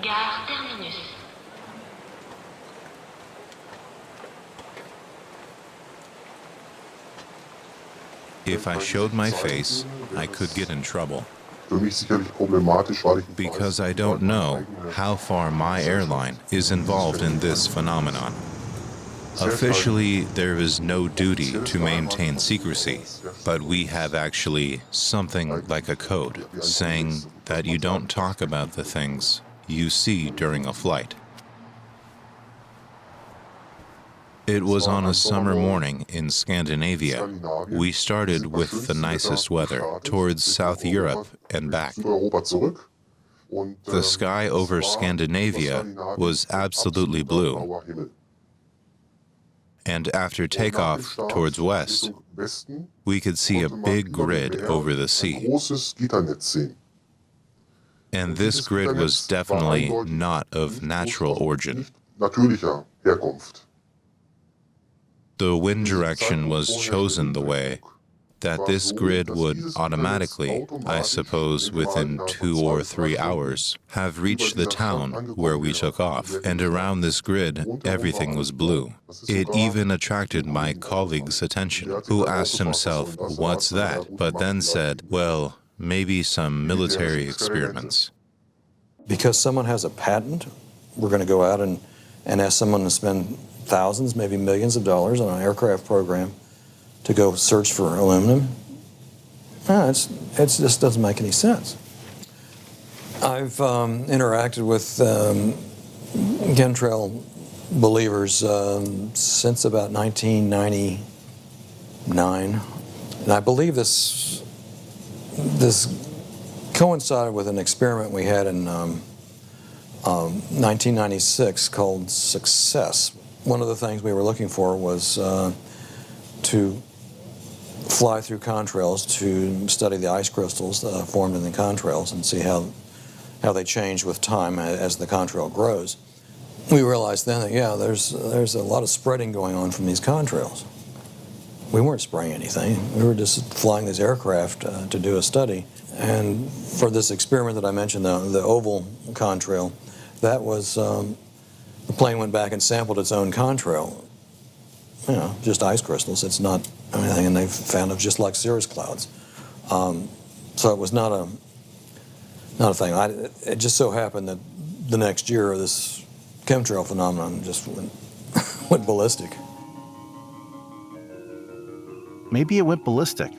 Gare Terminus. If I showed my face, I could get in trouble. Because I don't know how far my airline is involved in this phenomenon. Officially, there is no duty to maintain secrecy, but we have actually something like a code saying that you don't talk about the things you see during a flight. It was on a summer morning in Scandinavia. We started with the nicest weather towards South Europe and back. The sky over Scandinavia was absolutely blue. And after takeoff towards west, we could see a big grid over the sea. And this grid was definitely not of natural origin. The wind direction was chosen the way that this grid would automatically, I suppose within 2 or 3 hours, have reached the town where we took off. And around this grid, everything was blue. It even attracted my colleague's attention, who asked himself, "What's that?" but then said, "Well, maybe some military experiments." Because someone has a patent, we're going to go out and ask someone to spend thousands, maybe millions of dollars on an aircraft program to go search for aluminum. No, it just doesn't make any sense. I've interacted with chemtrail believers since about 1999, and I believe this coincided with an experiment we had in 1996 called Success. One of the things we were looking for was to fly through contrails to study the ice crystals formed in the contrails and see how they change with time as the contrail grows. We realized then that, yeah, there's a lot of spreading going on from these contrails. We weren't spraying anything. We were just flying these aircraft to do a study. And for this experiment that I mentioned, the oval contrail, that was, the plane went back and sampled its own contrail. You know, just ice crystals. It's not anything, and they found it just like cirrus clouds. So it was not a thing. It just so happened that the next year this chemtrail phenomenon just went ballistic. Maybe it went ballistic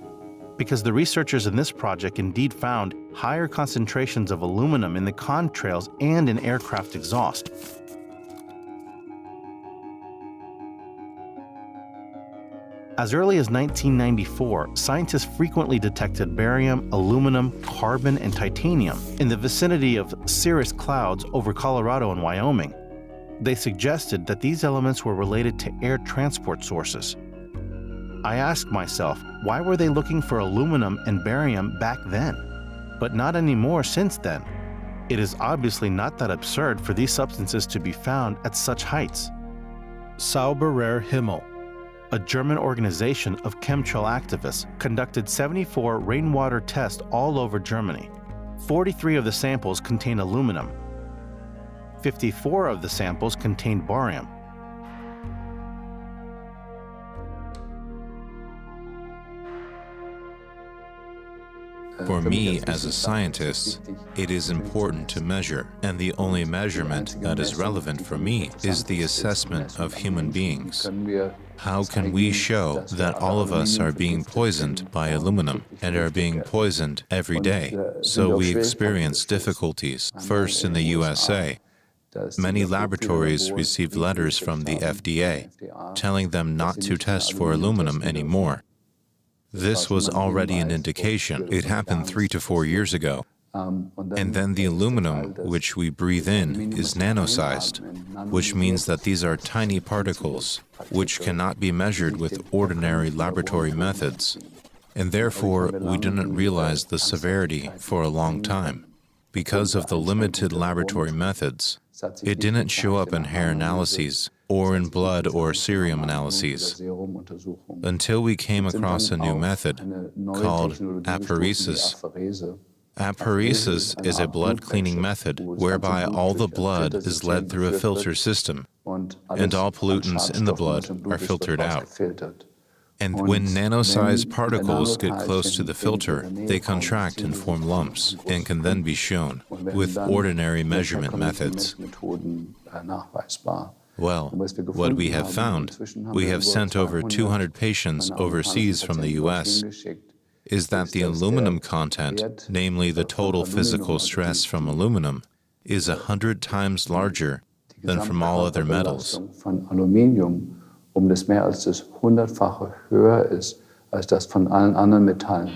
because the researchers in this project indeed found higher concentrations of aluminum in the contrails and in aircraft exhaust. As early as 1994, scientists frequently detected barium, aluminum, carbon, and titanium in the vicinity of cirrus clouds over Colorado and Wyoming. They suggested that these elements were related to air transport sources. I asked myself, why were they looking for aluminum and barium back then, but not anymore since then? It is obviously not that absurd for these substances to be found at such heights. Sauberer Himmel, a German organization of chemtrail activists, conducted 74 rainwater tests all over Germany. 43 of the samples contained aluminum. 54 of the samples contained barium. For me, as a scientist, it is important to measure, and the only measurement that is relevant for me is the assessment of human beings. How can we show that all of us are being poisoned by aluminum and are being poisoned every day? So we experience difficulties, first in the USA. Many laboratories received letters from the FDA telling them not to test for aluminum anymore. This was already an indication. It happened 3 to 4 years ago. And then the aluminum which we breathe in is nano-sized, which means that these are tiny particles which cannot be measured with ordinary laboratory methods. And therefore, we didn't realize the severity for a long time. Because of the limited laboratory methods, it didn't show up in hair analyses or in blood or serum analyses until we came across a new method called apheresis. Apheresis is a blood cleaning method whereby all the blood is led through a filter system, and all pollutants in the blood are filtered out. And when nano-sized particles get close to the filter, they contract and form lumps and can then be shown with ordinary measurement methods. Well, what we have found, we have sent over 200 patients overseas from the U.S., is that the aluminum content, namely the total physical stress from aluminum, is 100 times larger than from all other metals. Das mehr als das 100-fache höher ist als das von allen anderen Metallen.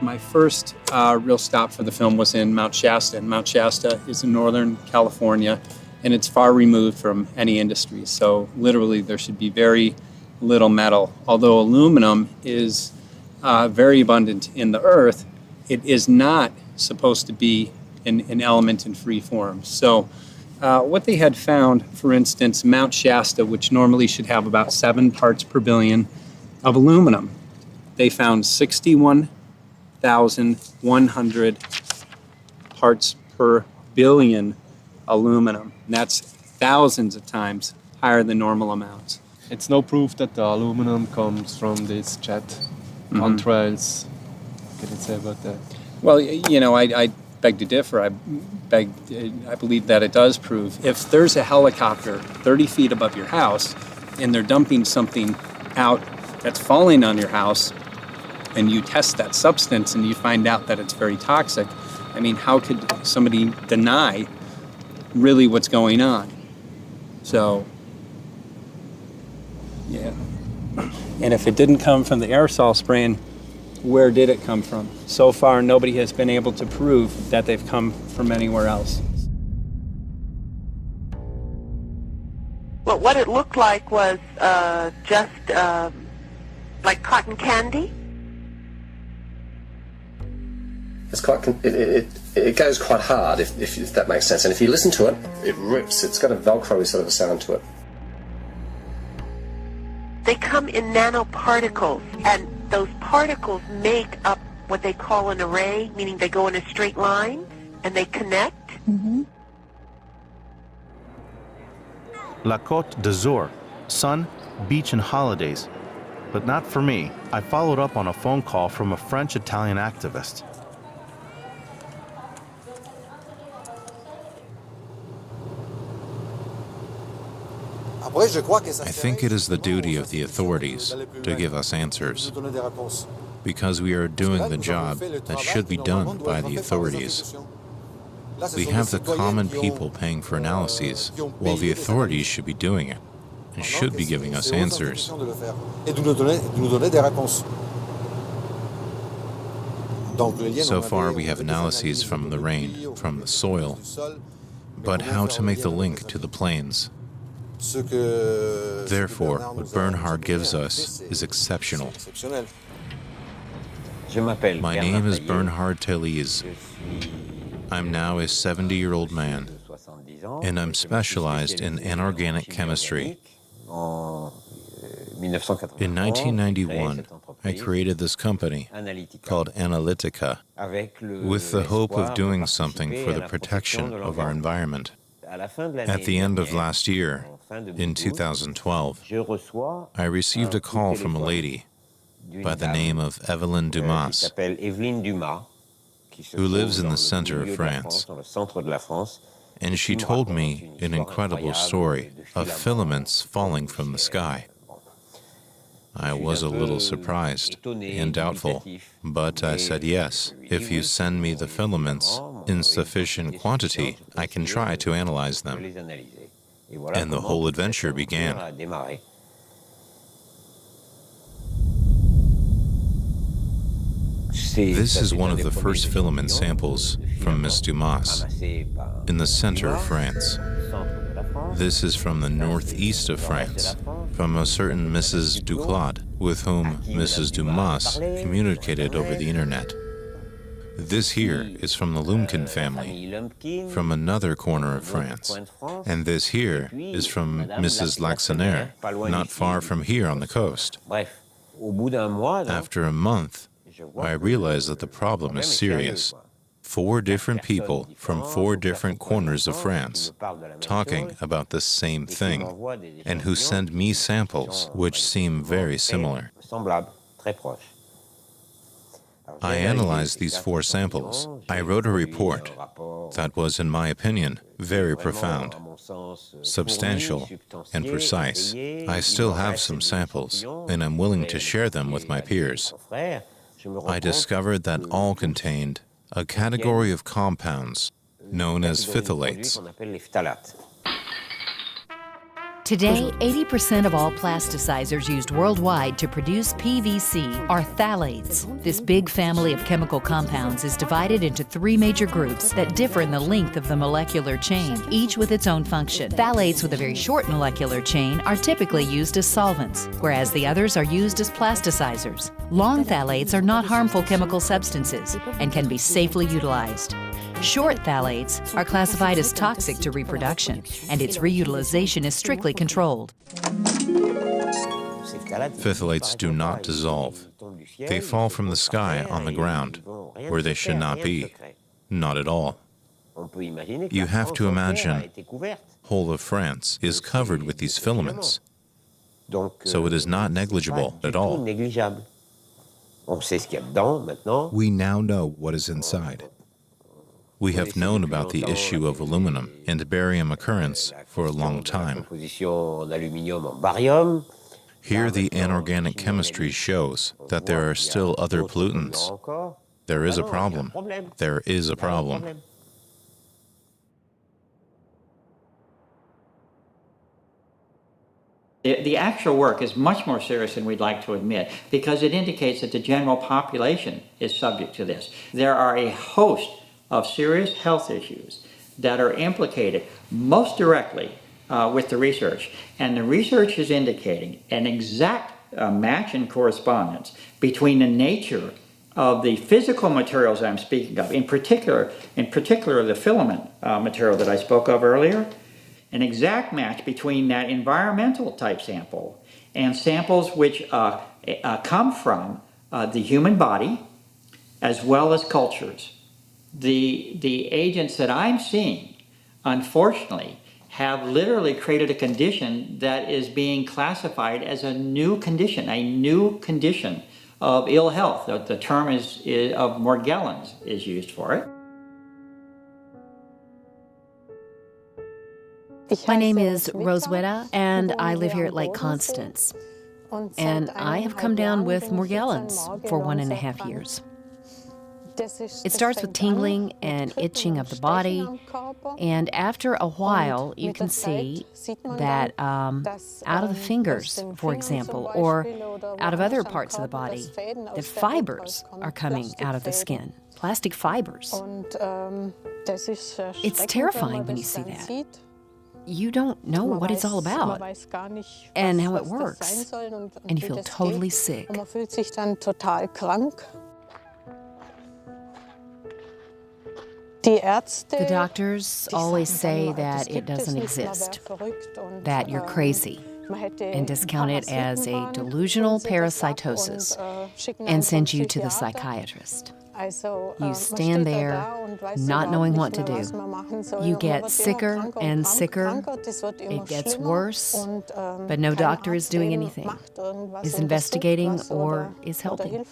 My first real stop for the film was in Mount Shasta, and Mount Shasta is in Northern California, and it's far removed from any industry, so literally there should be very little metal. Although aluminum is very abundant in the earth, it is not supposed to be an element in free form. So what they had found, for instance, Mount Shasta, which normally should have about 7 parts per billion of aluminum, they found 61,100 parts per billion aluminum. And that's thousands of times higher than normal amounts. It's no proof that the aluminum comes from this jet contrails. What can you say about that? Well, you know, I beg to differ. I believe that it does prove. If there's a helicopter 30 feet above your house and they're dumping something out that's falling on your house, and you test that substance and you find out that it's very toxic, I mean, how could somebody deny really what's going on? So, yeah. And if it didn't come from the aerosol spraying, where did it come from? So far, nobody has been able to prove that they've come from anywhere else. Well, what it looked like was just like cotton candy. It's quite, it goes quite hard, if that makes sense. And if you listen to it, it rips. It's got a Velcro sort of a sound to it. They come in nanoparticles, and those particles make up what they call an array, meaning they go in a straight line, and they connect. La Côte d'Azur, sun, beach, and holidays. But not for me. I followed up on a phone call from a French-Italian activist. I think it is the duty of the authorities to give us answers, because we are doing the job that should be done by the authorities. We have the common people paying for analyses, while the authorities should be doing it, and should be giving us answers. So far we have analyses from the rain, from the soil, but how to make the link to the plains? Therefore, what Bernhard gives us is exceptional. My name is Bernhard Tailliez. I'm now a 70-year-old man, and I'm specialized in inorganic chemistry. In 1991, I created this company called Analytica with the hope of doing something for the protection of our environment. At the end of last year, in 2012, I received a call from a lady by the name of Evelyn Dumas, who lives in the center of France. And she told me an incredible story of filaments falling from the sky. I was a little surprised and doubtful, but I said yes. If you send me the filaments in sufficient quantity, I can try to analyze them. And the whole adventure began. This is one of the first filament samples from Miss Dumas in the center of France. This is from the northeast of France, from a certain Mrs. Duclaude, with whom Mrs. Dumas communicated over the internet. This here is from the Lumpkin family, from another corner of France. And this here is from Mrs. Laxonaire, not far from here on the coast. After a month, I realized that the problem is serious. 4 different people from 4 different corners of France talking about the same thing, and who send me samples which seem very similar. I analyzed these 4 samples. I wrote a report that was, in my opinion, very profound, substantial, and precise. I still have some samples, and I'm willing to share them with my peers. I discovered that all contained a category of compounds known as phthalates. Today, 80% of all plasticizers used worldwide to produce PVC are phthalates. This big family of chemical compounds is divided into 3 major groups that differ in the length of the molecular chain, each with its own function. Phthalates with a very short molecular chain are typically used as solvents, whereas the others are used as plasticizers. Long phthalates are not harmful chemical substances and can be safely utilized. Short phthalates are classified as toxic to reproduction, and its reutilization is strictly controlled. Phthalates do not dissolve. They fall from the sky on the ground, where they should not be. Not at all. You have to imagine whole of France is covered with these filaments, so it is not negligible at all. We now know what is inside. We have known about the issue of aluminum and barium occurrence for a long time. Here the inorganic chemistry shows that there are still other pollutants. There is a problem. There is a problem. The actual work is much more serious than we'd like to admit, because it indicates that the general population is subject to this. There are a host of serious health issues that are implicated most directly with the research. And the research is indicating an exact match and correspondence between the nature of the physical materials I'm speaking of, in particular the filament material that I spoke of earlier, an exact match between that environmental type sample and samples which come from the human body as well as cultures. The agents that I'm seeing, unfortunately, have literally created a condition that is being classified as a new condition of ill health. The term is of Morgellons is used for it. My name is Roswitha, and I live here at Lake Constance. And I have come down with Morgellons for 1.5 years. It starts with tingling and itching of the body, and after a while you can see that out of the fingers, for example, or out of other parts of the body, the fibers are coming out of the skin, plastic fibers. It's terrifying when you see that. You don't know what it's all about and how it works, and you feel totally sick. The doctors always say that it doesn't exist, that you're crazy, and discount it as a delusional parasitosis and send you to the psychiatrist. You stand there not knowing what to do. You get sicker and sicker. It gets worse, but no doctor is doing anything, is investigating, or is helping.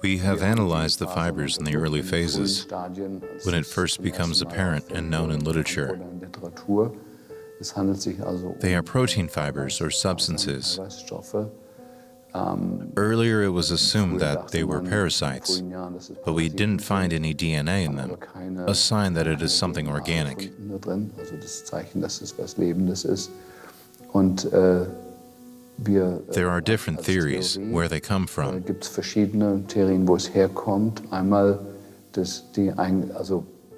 We have analyzed the fibers in the early phases, when it first becomes apparent and known in literature. They are protein fibers or substances. Earlier it was assumed that they were parasites, but we didn't find any DNA in them, a sign that it is something organic. There are different theories where they come from.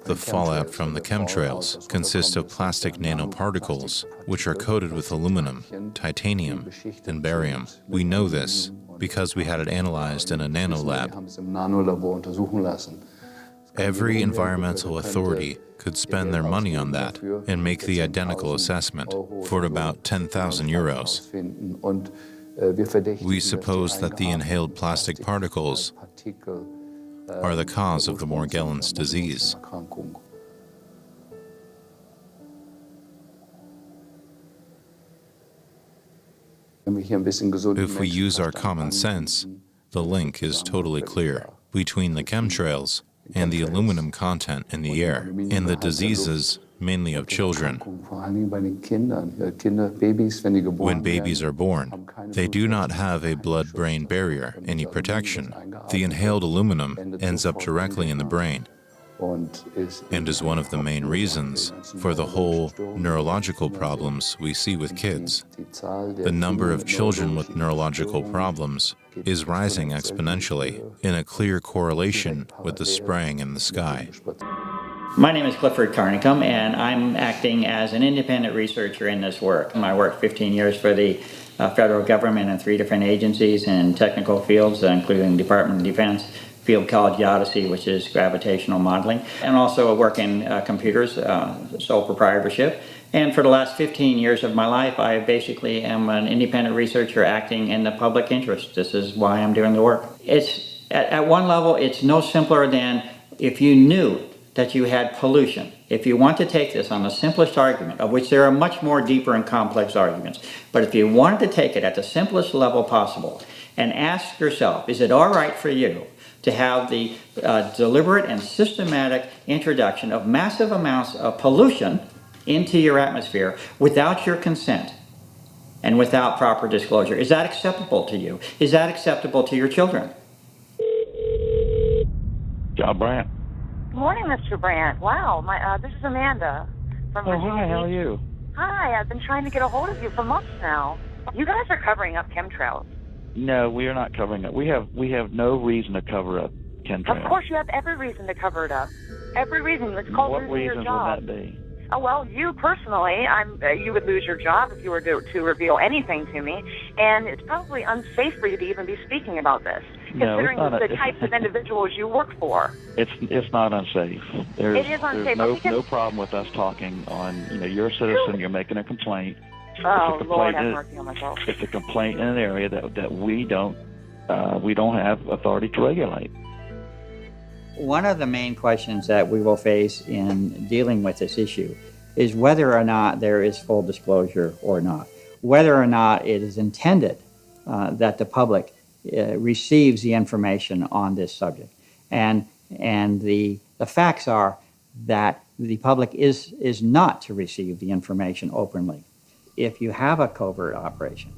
The fallout from the chemtrails consists of plastic nanoparticles, which are coated with aluminum, titanium, and barium. We know this, because we had it analyzed in a nano lab. Wir haben es im Nanolabor untersuchen lassen. Every environmental authority could spend their money on that and make the identical assessment for about 10,000 euros. We suppose that the inhaled plastic particles are the cause of the Morgellons disease. If we use our common sense, the link is totally clear between the chemtrails and the aluminum content in the air and the diseases, mainly of children. When babies are born, they do not have a blood-brain barrier, any protection. The inhaled aluminum ends up directly in the brain and is one of the main reasons for the whole neurological problems we see with kids. The number of children with neurological problems is rising exponentially in a clear correlation with the spraying in the sky. My name is Clifford Carnicom, and I'm acting as an independent researcher in this work. I worked 15 years for the federal government in 3 different agencies in technical fields, including Department of Defense, field called Odyssey, which is gravitational modeling, and also work in computers, sole proprietorship. And for the last 15 years of my life, I basically am an independent researcher acting in the public interest. This is why I'm doing the work. It's at one level, it's no simpler than if you knew that you had pollution. If you want to take this on the simplest argument, of which there are much more deeper and complex arguments, but if you wanted to take it at the simplest level possible and ask yourself, is it all right for you to have the deliberate and systematic introduction of massive amounts of pollution into your atmosphere without your consent and without proper disclosure? Is that acceptable to you? Is that acceptable to your children? John Brandt. Good morning, Mr. Brandt. Wow, this is Amanda from Virginia. Hi, how are you? Hi, I've been trying to get a hold of you for months now. You guys are covering up chemtrails. No, we are not covering it. We have no reason to cover up chemtrails. Of course, you have every reason to cover it up. Every reason. It's called losing your job. What reasons would that be? Oh, well, you personally, you would lose your job if you were to reveal anything to me, and it's probably unsafe for you to even be speaking about this, considering the types of individuals you work for. It's not unsafe. It is unsafe. There's no problem with us talking on, you're a citizen, you're making a complaint. Oh, Lord have mercy on myself. It's a complaint in an area that we don't have authority to regulate. One of the main questions that we will face in dealing with this issue is whether or not there is full disclosure or not, whether or not it is intended that the public receives the information on this subject. And the facts are that the public is not to receive the information openly. If you have a covert operation,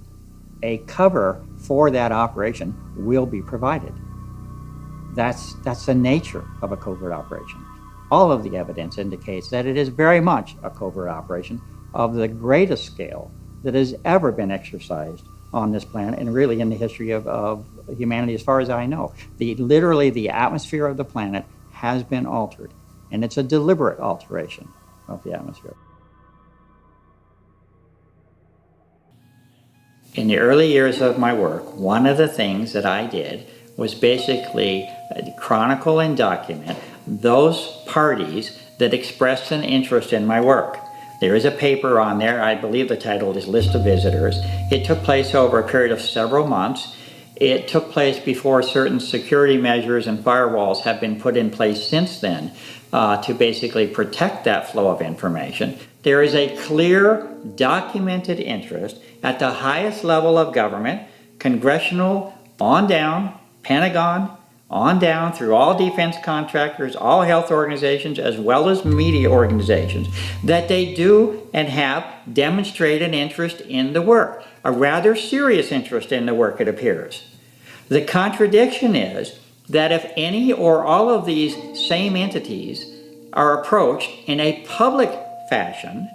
a cover for that operation will be provided. That's the nature of a covert operation. All of the evidence indicates that it is very much a covert operation of the greatest scale that has ever been exercised on this planet and really in the history of humanity as far as I know. Literally the atmosphere of the planet has been altered, and it's a deliberate alteration of the atmosphere. In the early years of my work, one of the things that I did was basically chronicle and document those parties that expressed an interest in my work. There is a paper on there, I believe the title is List of Visitors. It took place over a period of several months. It took place before certain security measures and firewalls have been put in place since then to basically protect that flow of information. There is a clear, documented interest at the highest level of government, congressional, on down, Pentagon, on down through all defense contractors, all health organizations, as well as media organizations, that they do and have demonstrated interest in the work, a rather serious interest in the work, it appears. The contradiction is that if any or all of these same entities are approached in a public fashion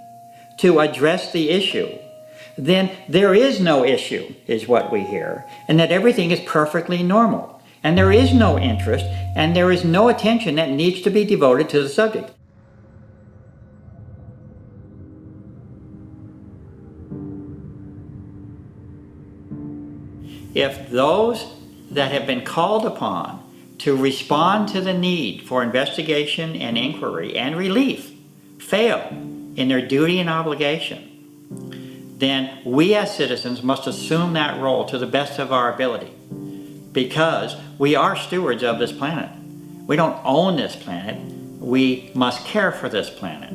to address the issue, then there is no issue, is what we hear, and that everything is perfectly normal. And there is no interest, and there is no attention that needs to be devoted to the subject. If those that have been called upon to respond to the need for investigation and inquiry and relief fail in their duty and obligation, then we as citizens must assume that role to the best of our ability, because we are stewards of this planet. We don't own this planet. We must care for this planet.